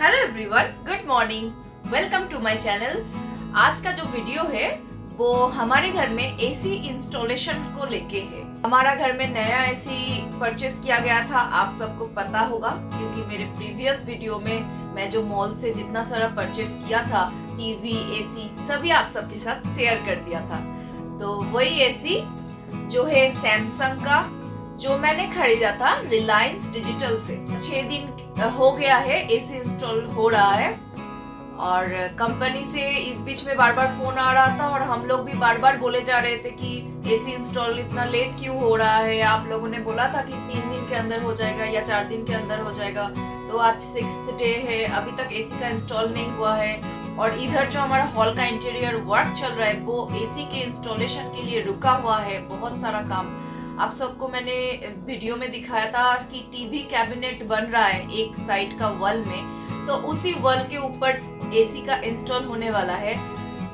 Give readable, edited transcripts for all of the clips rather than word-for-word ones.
Hello everyone, good morning, welcome to my channel. आज का जो वीडियो है वो हमारे घर में एसी इंस्टॉलेशन को लेके है। हमारा घर में नया एसी परचेस किया गया था, आप सबको पता होगा क्योंकि मेरे प्रीवियस वीडियो में मैं जो मॉल से जितना सारा परचेस किया था, टीवी, एसी सभी आप सबके साथ शेयर कर दिया था। तो वही एसी जो है सैमसंग का, जो मैंने खरीदा था रिलायंस डिजिटल से। 6 दिन हो गया है एसी इंस्टॉल हो रहा है और कंपनी से इस बीच में बार बार फोन आ रहा था और हम लोग भी बार बार बोले जा रहे थे कि एसी इंस्टॉल इतना लेट क्यों हो रहा है। आप लोगों ने बोला था कि 3 दिन के अंदर हो जाएगा या 4 दिन के अंदर हो जाएगा। तो आज 6th डे है, अभी तक एसी का इंस्टॉल नहीं हुआ है। और इधर जो हमारा हॉल का इंटीरियर वर्क चल रहा है वो एसी के इंस्टॉलेशन के लिए रुका हुआ है। बहुत सारा काम आप सबको मैंने वीडियो में दिखाया था कि टीवी कैबिनेट बन रहा है एक साइड का वॉल में, तो उसी वॉल के ऊपर एसी का इंस्टॉल होने वाला है।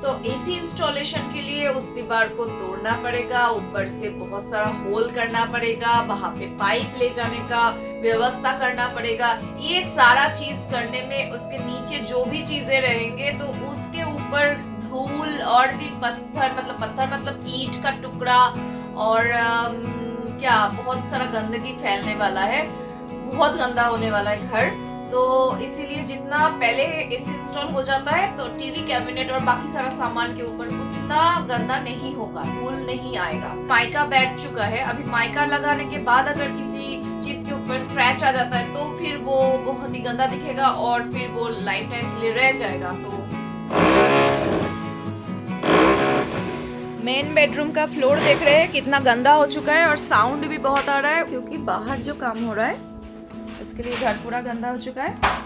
तो एसी इंस्टॉलेशन के लिए उस दीवार को तोड़ना पड़ेगा, ऊपर से बहुत सारा होल करना पड़ेगा, वहां पे पाइप ले जाने का व्यवस्था करना पड़ेगा। ये सारा चीज करने में उसके नीचे जो भी चीजें रहेंगे तो उसके ऊपर धूल और भी पत्थर मतलब ईंट का टुकड़ा और क्या बहुत सारा गंदगी फैलने वाला है, बहुत गंदा होने वाला है घर। तो इसीलिए जितना पहले एसी इंस्टॉल हो जाता है तो टीवी कैबिनेट और बाकी सारा सामान के ऊपर उतना गंदा नहीं होगा, धूल नहीं आएगा। माइका बैठ चुका है, अभी माइका लगाने के बाद अगर किसी चीज के ऊपर स्क्रैच आ जाता है तो फिर वो बहुत ही गंदा दिखेगा और फिर वो लाइफ टाइम के लिए रह जाएगा। तो मेन बेडरूम का फ्लोर देख रहे हैं कितना गंदा हो चुका है और साउंड भी बहुत आ रहा है क्योंकि बाहर जो काम हो रहा है इसके लिए घर पूरा गंदा हो चुका है।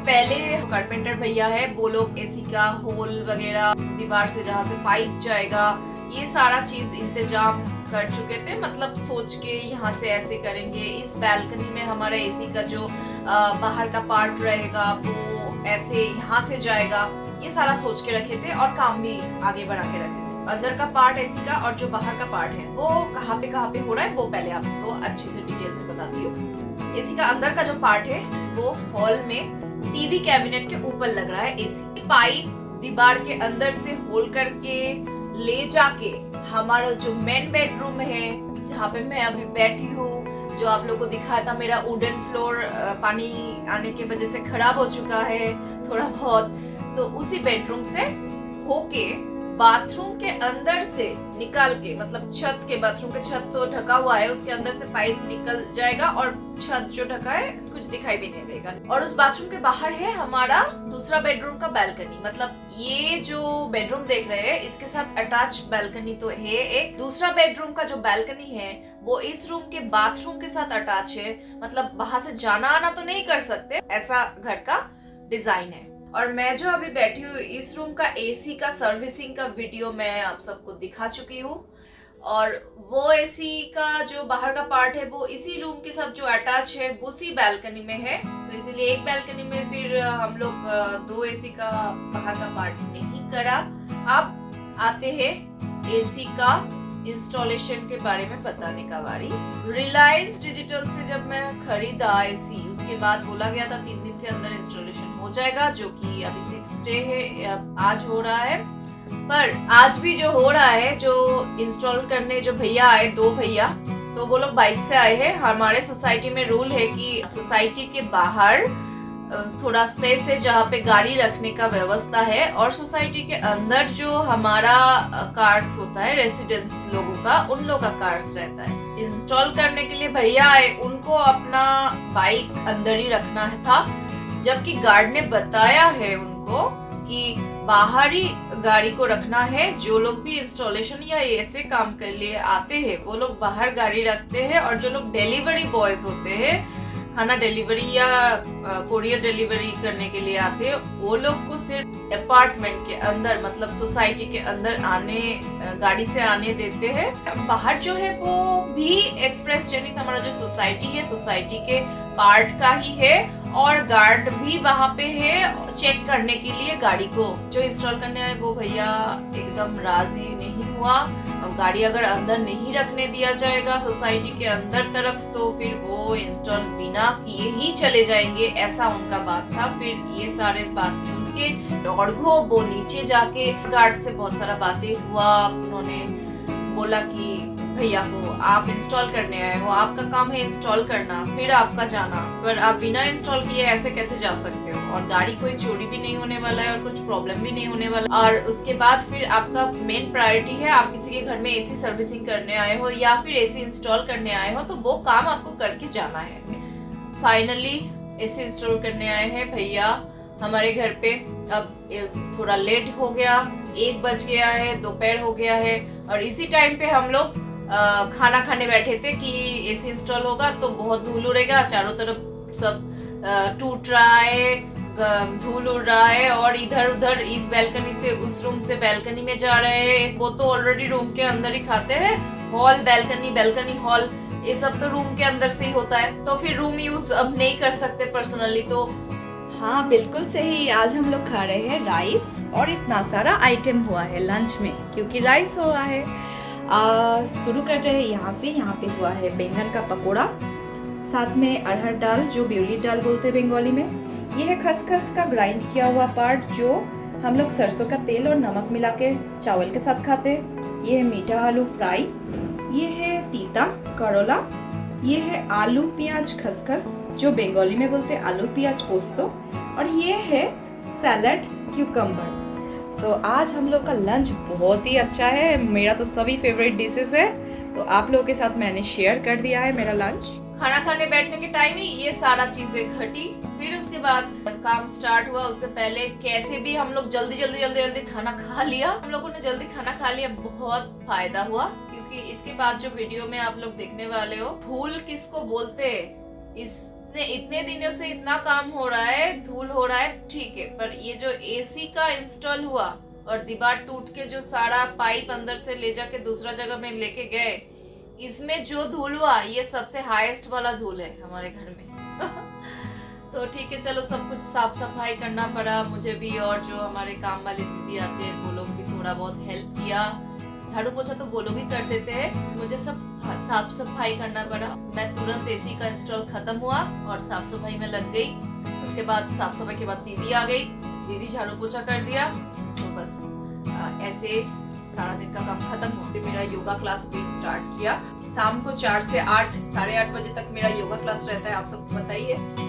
पहले कारपेंटर भैया है, वो लोग एसी का होल वगैरह दीवार से जहाँ से पाइप जाएगा ये सारा चीज इंतजाम कर चुके थे। मतलब सोच के यहाँ से ऐसे करेंगे, इस बैल्कनी में हमारा एसी का जो बाहर का पार्ट रहेगा वो ऐसे यहाँ से जाएगा, ये सारा सोच के रखे थे और काम भी आगे बढ़ा के रखे थे। अंदर का पार्ट एसी का और जो बाहर का पार्ट है वो कहाँ पे हो रहा है वो पहले आपको अच्छे से डिटेल में बताती हूँ। एसी का अंदर का जो पार्ट है वो हॉल में टीवी कैबिनेट के ऊपर लग रहा है। एसी पाइप दीवार के अंदर से होल करके ले जाके हमारा जो मेन बेडरूम है जहाँ पे मैं अभी बैठी हूँ, जो आप लोगों को दिखाया था मेरा वुडन फ्लोर पानी आने की वजह से खराब हो चुका है थोड़ा बहुत, तो उसी बेडरूम से होके बाथरूम के अंदर से निकाल के, मतलब छत के, बाथरूम के छत तो ढका हुआ है, उसके अंदर से पाइप निकल जाएगा और छत जो ढका है कुछ दिखाई भी नहीं देगा। और उस बाथरूम के बाहर है हमारा दूसरा बेडरूम का बैल्कनी। मतलब ये जो बेडरूम देख रहे हैं इसके साथ अटैच बैल्कनी तो है। एक दूसरा बेडरूम का जो बैल्कनी है वो इस रूम के बाथरूम के साथ अटैच है। मतलब बाहर से जाना आना तो नहीं कर सकते, ऐसा घर का डिजाइन है। और मैं जो अभी बैठी हूँ इस रूम का एसी का सर्विसिंग का वीडियो मैं आप सबको दिखा चुकी हूँ और वो एसी का जो बाहर का पार्ट है वो इसी रूम के साथ जो अटैच है उसी बैल्कनी में है। तो इसीलिए एक बैल्कनी में फिर हम लोग 2 एसी का बाहर का पार्ट नहीं करा। अब आते हैं एसी का इंस्टॉलेशन के बारे में बताने का बारी। रिलायंस डिजिटल से जब मैं खरीदा एसी उसके बाद बोला गया था 3 दिन के अंदर इंस्टॉलेशन हो जाएगा, जो कि अभी 6th डे है, आज हो रहा है। पर आज भी जो हो रहा है, जो इंस्टॉल करने जो भैया आए, 2 भैया, तो वो लोग बाइक से आए हैं। हमारे सोसाइटी में रूल है कि सोसाइटी के बाहर थोड़ा स्पेस है जहाँ पे गाड़ी रखने का व्यवस्था है और सोसाइटी के अंदर जो हमारा कार्स होता है रेसिडेंस लोगों का, उन लोगों का कार्स रहता है। इंस्टॉल करने के लिए भैया आए, उनको अपना बाइक अंदर ही रखना था, जबकि गार्ड ने बताया है उनको कि बाहरी गाड़ी को रखना है। जो लोग भी इंस्टॉलेशन या ऐसे काम के लिए आते हैं वो लोग बाहर गाड़ी रखते हैं और जो लोग डिलीवरी बॉयज होते हैं खाना डिलीवरी या कोरियर डिलीवरी करने के लिए आते हैं, वो लोग को सिर्फ अपार्टमेंट के अंदर मतलब सोसाइटी के अंदर आने गाड़ी से आने देते हैं। बाहर जो है वो भी एक्सप्रेस जर्नी हमारा जो सोसाइटी है, सोसाइटी के पार्ट का ही है और गार्ड भी वहाँ पे है चेक करने के लिए गाड़ी को। जो इंस्टॉल करने आए वो भैया एकदम राजी नहीं हुआ। अब गाड़ी अगर अंदर नहीं रखने दिया जाएगा सोसाइटी के अंदर तरफ तो फिर वो इंस्टॉल बिना किए ही चले जाएंगे, ऐसा उनका बात था। फिर ये सारे बात सुन के दौड़ो वो नीचे जाके गार्ड से बहुत सारा बातें हुआ। उन्होंने बोला कि भैया को आप इंस्टॉल करने आए हो, आपका काम है इंस्टॉल करना, फिर आपका जाना, पर आप बिना इंस्टॉल किए ऐसे कैसे जा सकते हो, और गाड़ी कोई चोरी भी नहीं होने वाला है और कुछ प्रॉब्लम भी नहीं होने वाला। और उसके बाद फिर आपका मेन प्रायोरिटी है, आप किसी के घर में एसी सर्विसिंग करने आए हो या फिर एसी इंस्टॉल करने आए हो तो वो काम आपको करके जाना है। फाइनली एसी इंस्टॉल करने आए हैं भैया हमारे घर पे। अब थोड़ा लेट हो गया, 1 बज गया है, दोपहर हो गया है और इसी टाइम पे हम लोग खाना खाने बैठे थे कि एसी इंस्टॉल होगा तो बहुत धूल उड़ेगा, चारों तरफ सब टूट रहा है, धूल उड़ रहा है और इधर उधर इस बैल्कनी से उस रूम से बैल्कनी में जा रहे हैं। वो तो ऑलरेडी रूम के अंदर ही खाते हैं, हॉल बैल्कनी, बैल्कनी हॉल, ये सब तो रूम के अंदर से ही होता है, तो फिर रूम यूज अब नहीं कर सकते पर्सनली। तो हाँ बिल्कुल सही, आज हम लोग खा रहे हैं राइस और इतना सारा आइटम हुआ है लंच में क्योंकि राइस हो रहा है। शुरू कर रहे हैं यहाँ से। यहाँ पे हुआ है बैंगन का पकोड़ा, साथ में अरहर दाल जो ब्यूली दाल बोलते हैं बंगाली में। ये है खसखस का ग्राइंड किया हुआ पार्ट जो हम लोग सरसों का तेल और नमक मिला के चावल के साथ खाते हैं। ये है मीठा आलू फ्राई, ये है तीता करोला, ये है आलू प्याज खसखस जो बंगाली में बोलते हैं आलू प्याज पोस्तो, और ये है सैलड क्यूकम्बर। सो आज हम लोग का लंच बहुत ही अच्छा है, मेरा तो सभी फेवरेट डिशेस है, तो आप लोगों के साथ मैंने शेयर कर दिया है मेरा लंच। खाना खाने बैठने के टाइम ही ये सारा चीजें घटी। फिर उसके बाद काम स्टार्ट हुआ, उससे पहले कैसे भी हम लोग जल्दी खाना खा लिया। हम लोगों ने जल्दी खाना खा लिया, बहुत फायदा हुआ क्योंकि इसके बाद जो वीडियो में आप लोग देखने वाले हो, धूल किसको बोलते हैं, इतने दिनों से इतना काम हो रहा है, धूल हो रहा है, ठीक है, पर ये जो एसी का इंस्टॉल हुआ और दीवार टूट के जो सारा पाइप अंदर से ले जाके दूसरा जगह में लेके गए, इसमें जो धूल हुआ ये सबसे हाईएस्ट वाला धूल है हमारे घर में। तो ठीक है, चलो सब कुछ साफ सफाई करना पड़ा मुझे भी, और जो हमारे काम वाले दीदी आते हैं वो लोग भी थोड़ा बहुत हेल्प किया। झाड़ू पोछा तो वो लोग ही कर देते हैं, मुझे सब साफ सफाई करना पड़ा। मैं तुरंत एसी का इंस्टॉल खत्म हुआ और साफ सफाई में लग गई। उसके बाद साफ सफाई के बाद दीदी आ गई, दीदी झाड़ू पोछा कर दिया, तो बस ऐसे सारा दिन का काम खत्म हुआ। फिर मेरा योगा क्लास भी स्टार्ट किया। शाम को 4 से 8, साढ़े 8 बजे तक मेरा योगा क्लास रहता है, आप सबको बताइए।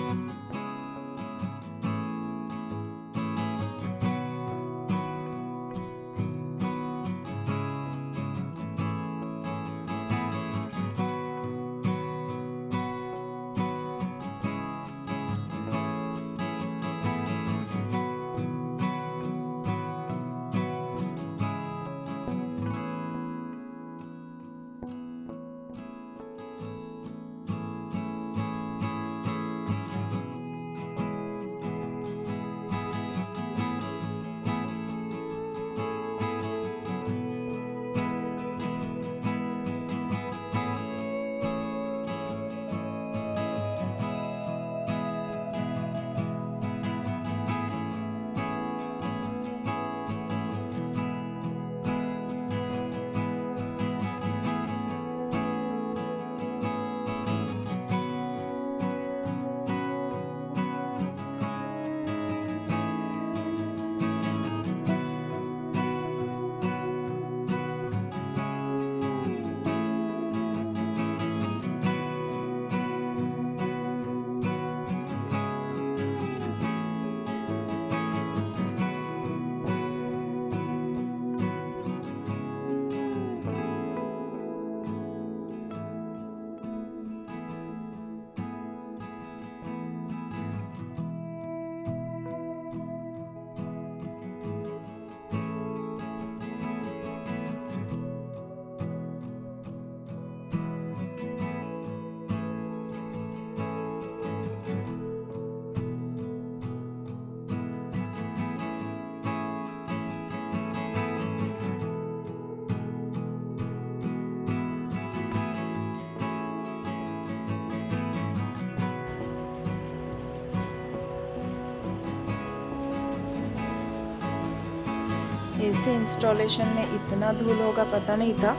एसी इंस्टॉलेशन में इतना धूल होगा पता नहीं था।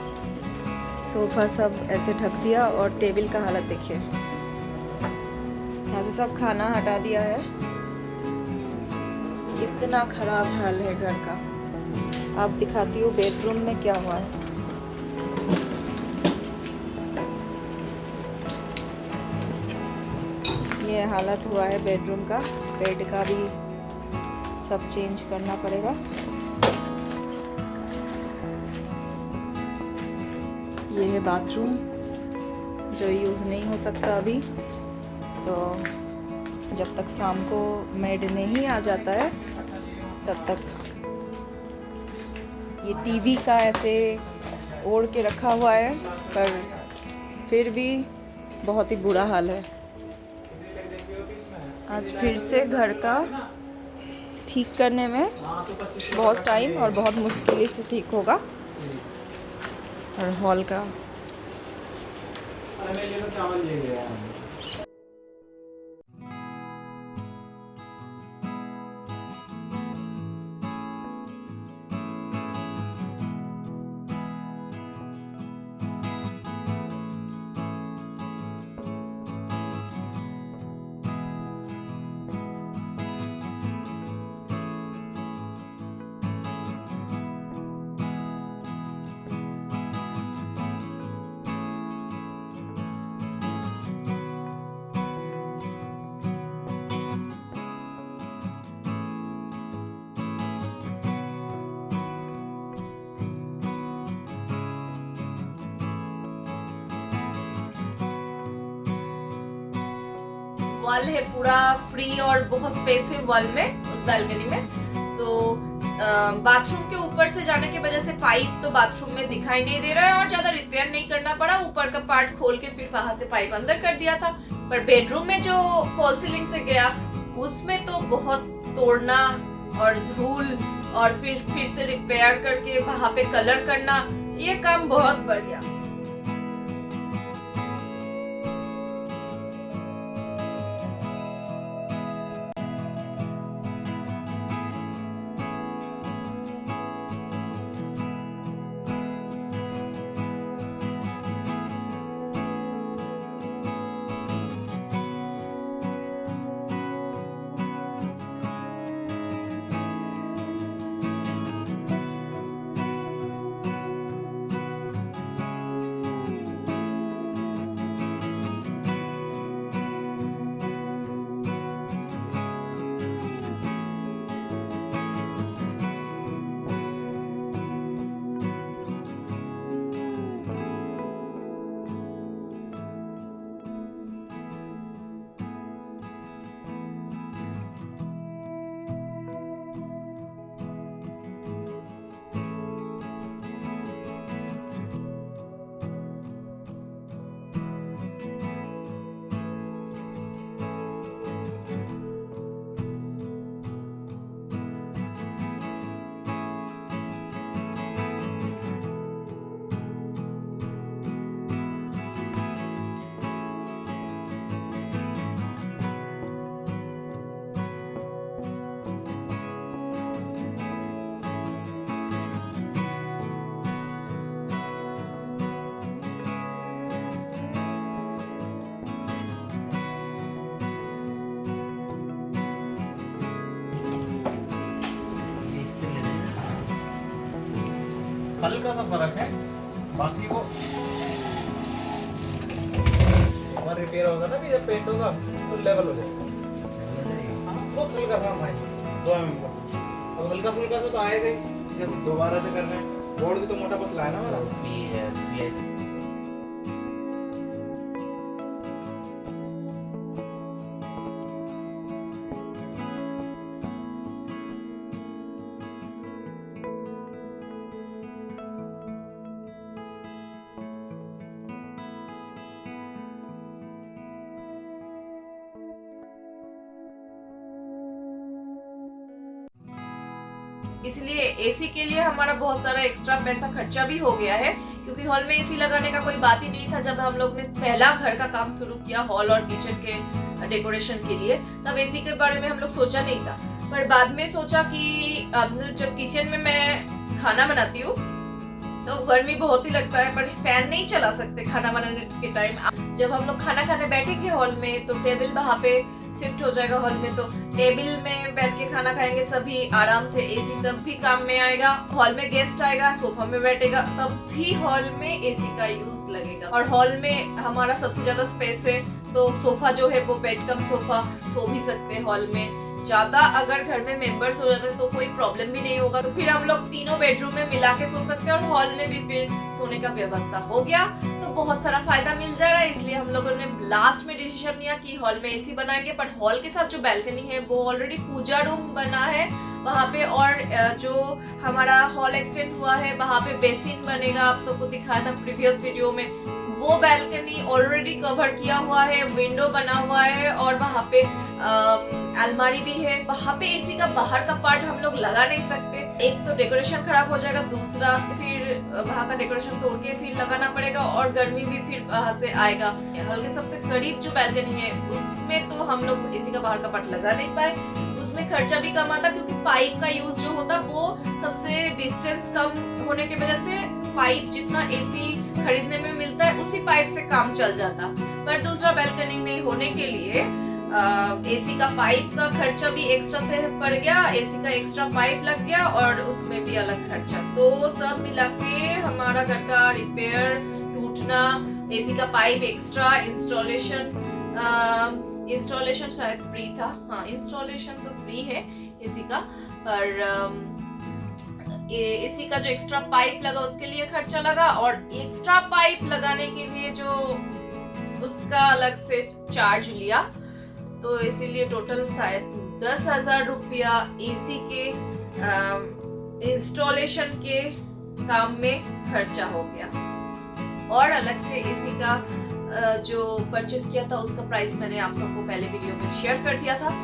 सोफ़ा सब ऐसे ढक दिया और टेबल का हालत देखिए, यहाँ से सब खाना हटा दिया है। इतना खराब हाल है घर का। आप दिखाती हूँ बेडरूम में क्या हुआ है। ये हालत हुआ है बेडरूम का। बेड का भी सब चेंज करना पड़ेगा। ये है बाथरूम जो यूज़ नहीं हो सकता अभी, तो जब तक शाम को मेड नहीं आ जाता है तब तक ये टीवी का ऐसे ओढ़ के रखा हुआ है, पर फिर भी बहुत ही बुरा हाल है। आज फिर से घर का ठीक करने में बहुत टाइम और बहुत मुश्किल से ठीक होगा। और हॉल का वॉल है पूरा फ्री और बहुत स्पेस है वॉल में, उस बालकनी में। तो बाथरूम के ऊपर से जाने की वजह से पाइप तो बाथरूम में दिखाई नहीं दे रहा है और ज्यादा रिपेयर नहीं करना पड़ा। ऊपर का पार्ट खोल के फिर वहां से पाइप अंदर कर दिया था। पर बेडरूम में जो फॉल सीलिंग से गया उसमें तो बहुत तोड़ना और धूल और फिर से रिपेयर करके वहां पे कलर करना, ये काम बहुत बढ़ गया। हल्का सा फर्क है, बाकी वो रिपेयर होगा ना, जब पेंट होगा तो लेवल हो जाएगा। बहुत हल्का सा माइनस 2 mm का, अब हल्का फुल्का सा तो आएगा ही। जब दोबारा से करना है, बोर्ड भी तो मोटा पतला है ना मेरा। इसलिए एसी के लिए हमारा बहुत सारा एक्स्ट्रा पैसा खर्चा भी हो गया है, क्योंकि हॉल में एसी लगाने का कोई बात ही नहीं था। जब हम लोग ने पहला घर का काम शुरू किया हॉल और किचन के डेकोरेशन के लिए, तब एसी के बारे में हम लोग सोचा नहीं था। पर बाद में सोचा कि अब जब किचन में मैं खाना बनाती हूँ तो गर्मी बहुत ही लगता है, पर फैन नहीं चला सकते खाना बनाने के टाइम। जब हम लोग खाना खाने बैठेंगे हॉल में तो टेबल वहाँ पे शिफ्ट हो जाएगा हॉल में, तो टेबल में बैठ के खाना खाएंगे सभी आराम से, एसी तब भी काम में आएगा। हॉल में गेस्ट आएगा, सोफा में बैठेगा, तब भी हॉल में एसी का यूज लगेगा। और हॉल में हमारा सबसे ज्यादा स्पेस है, तो सोफा जो है वो बेड कम सोफा, सो भी सकते हैं हॉल में। ज्यादा अगर घर में मेंबर्स हो जाते हैं तो कोई प्रॉब्लम भी नहीं होगा, तो फिर हम लोग तीनों बेडरूम में मिला के सो सकते हैं और हॉल में भी फिर सोने का व्यवस्था हो गया, तो बहुत सारा फायदा मिल जा रहा है। इसलिए हम लोगों ने लास्ट में डिसीजन लिया कि हॉल में एसी बनाएंगे, पर हॉल के साथ जो बैल्कनी है वो ऑलरेडी पूजा रूम बना है वहाँ पे, और जो हमारा हॉल एक्सटेंड हुआ है वहाँ पे बेसिन बनेगा, आप सबको दिखाया था प्रीवियस वीडियो में। वो बैल्कनी ऑलरेडी कवर किया हुआ है, विंडो बना हुआ है और वहाँ पे अलमारी भी है। वहाँ पे एसी का बाहर का पार्ट हम लोग लगा नहीं सकते, एक तो डेकोरेशन खराब हो जाएगा, दूसरा फिर वहाँ का डेकोरेशन तोड़ के फिर लगाना पड़ेगा और गर्मी भी फिर वहाँ से आएगा। हॉल के सबसे करीब जो बैल्कनी है उसमें तो हम लोग एसी का बाहर का पार्ट लगा नहीं पाए, उसमें खर्चा भी कम आता क्योंकि पाइप का यूज जो होता वो सबसे डिस्टेंस कम होने की वजह से पाइप जितना एसी खरीदने में मिलता है उसी पाइप से काम चल जाता। पर दूसरा बैल्कनी में होने के लिए एसी का पाइप का खर्चा भी एक्स्ट्रा से पड़ गया, एसी का एक्स्ट्रा पाइप लग गया और उसमें भी अलग खर्चा। तो सब मिला के हमारा घर का रिपेयर, टूटना, एसी का पाइप एक्स्ट्रा, इंस्टॉलेशन शायद फ्री था, हाँ इंस्टॉलेशन तो फ्री है एसी का, पर एसी का जो एक्स्ट्रा पाइप लगा उसके लिए खर्चा लगा, और एक्स्ट्रा पाइप लगाने के लिए जो उसका अलग से चार्ज लिया, तो इसीलिए टोटल शायद 10,000 रुपया एसी के इंस्टॉलेशन के काम में खर्चा हो गया। और अलग से एसी का जो परचेस किया था उसका प्राइस मैंने आप सबको पहले वीडियो में शेयर कर दिया था।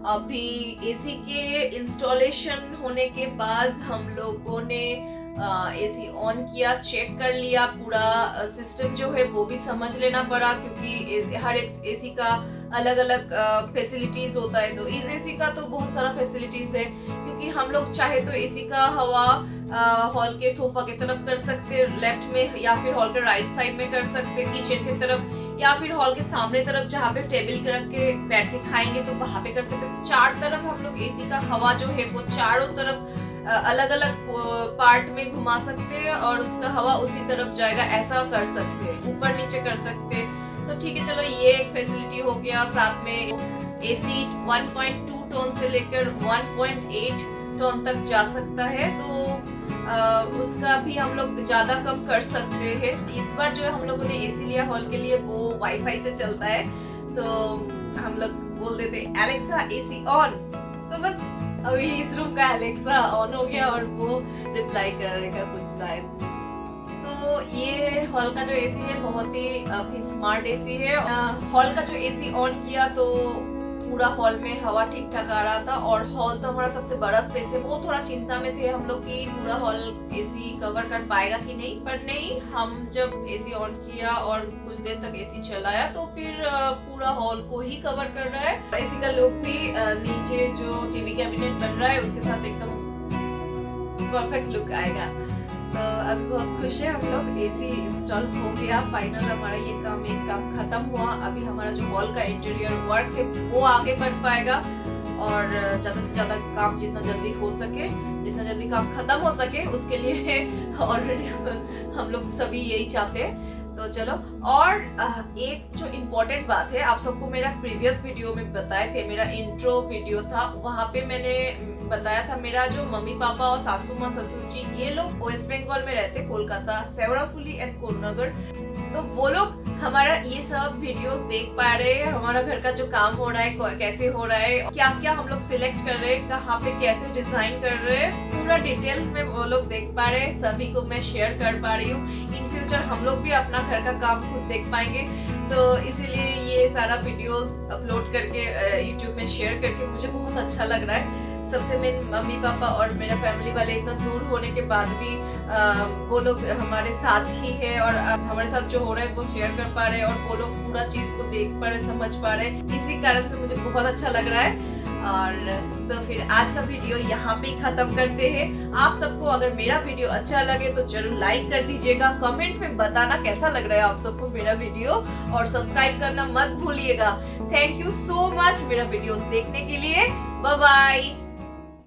अभी एसी के इंस्टॉलेशन होने के बाद हम लोगों ने एसी ऑन किया, चेक कर लिया, पूरा सिस्टम जो है वो भी समझ लेना पड़ा, क्योंकि हर एक एसी का अलग अलग फैसिलिटीज होता है। तो इस एसी का तो बहुत सारा फैसिलिटीज है, क्योंकि हम लोग चाहे तो एसी का हवा हॉल के सोफा की तरफ कर सकते लेफ्ट में, या फिर हॉल के राइट साइड में कर सकते किचन की तरफ, या फिर हॉल के सामने तरफ जहाँ पे टेबल रख के बैठ के खाएंगे तो वहां पे कर सकते। तो चार तरफ हम लोग एसी का हवा जो है वो चारों तरफ अलग अलग पार्ट में घुमा सकते हैं और उसका हवा उसी तरफ जाएगा, ऐसा कर सकते हैं, ऊपर नीचे कर सकते हैं। तो ठीक है, चलो ये एक फैसिलिटी हो गया। साथ में एसी 1.2 टन से लेकर 1.8 टन तक जा सकता है, तो उसका भी हम लोग ज्यादा कम कर सकते हैं। इस बार जो हम लोगों ने एसी लिया हॉल के लिए वो वाईफाई से चलता है, तो हम लोग बोल देते एलेक्सा एसी ऑन, तो बस अभी इस रूम का एलेक्सा ऑन हो गया और वो रिप्लाई करेगा कुछ शायद। तो ये हॉल का जो एसी है बहुत ही अभी स्मार्ट एसी है। हॉल का जो एसी ऑन किया तो पूरा हॉल में हवा ठीक ठाक आ रहा था, और हॉल तो हमारा सबसे बड़ा स्पेस है, वो थोड़ा चिंता में थे हम लोग कि पूरा हॉल एसी कवर कर पाएगा कि नहीं, पर नहीं, हम जब एसी ऑन किया और कुछ देर तक एसी चलाया तो फिर पूरा हॉल को ही कवर कर रहा है। एसी का लुक भी नीचे जो टीवी कैबिनेट बन रहा है उसके साथ एकदम परफेक्ट लुक आएगा। तो अभी बहुत खुश है हम लोग, एसी इंस्टॉल हो गया फाइनल, हमारा ये एक काम खत्म हुआ। अभी हमारा जो हॉल का इंटीरियर वर्क है वो आगे बढ़ पाएगा, और ज्यादा से ज्यादा काम जितना जल्दी हो सके, जितना जल्दी काम खत्म हो सके, उसके लिए ऑलरेडी हम लोग सभी यही चाहते हैं। तो चलो, और एक जो इम्पोर्टेंट बात है, आप सबको मेरा प्रीवियस वीडियो में बताए थे, मेरा इंट्रो वीडियो था, वहाँ पे मैंने बताया था मेरा जो मम्मी पापा और सासू माँ ससुर जी ये लोग वेस्ट बंगाल में रहते, कोलकाता, सेवराफुली एंड कोलनगर। तो वो लोग हमारा ये सब वीडियोस देख पा रहे हैं, हमारा घर का जो काम हो रहा है कैसे हो रहा है, क्या क्या हम लोग सिलेक्ट कर रहे हैं, कहाँ पे कैसे डिजाइन कर रहे हैं, पूरा डिटेल्स में वो लोग देख पा रहे हैं, सभी को मैं शेयर कर पा रही हूँ। इन फ्यूचर हम लोग भी अपना घर का काम खुद देख पाएंगे, तो इसीलिए ये सारा वीडियोस अपलोड करके यूट्यूब में शेयर करके मुझे बहुत अच्छा लग रहा है। सबसे मेन मम्मी पापा और मेरा फैमिली वाले इतना दूर होने के बाद भी वो लोग हमारे साथ ही है, और हमारे साथ जो हो रहा है वो शेयर कर पा रहे हैं, और वो लोग पूरा चीज को देख पा रहे, समझ पा रहे, इसी कारण से मुझे बहुत अच्छा लग रहा है। और तो फिर आज का वीडियो यहाँ पे खत्म करते हैं। आप सबको अगर मेरा वीडियो अच्छा लगे तो जरूर लाइक कर दीजिएगा, कमेंट में बताना कैसा लग रहा है आप सबको मेरा वीडियो, और सब्सक्राइब करना मत भूलिएगा। थैंक यू सो मच मेरा वीडियोस देखने के लिए। Bye bye.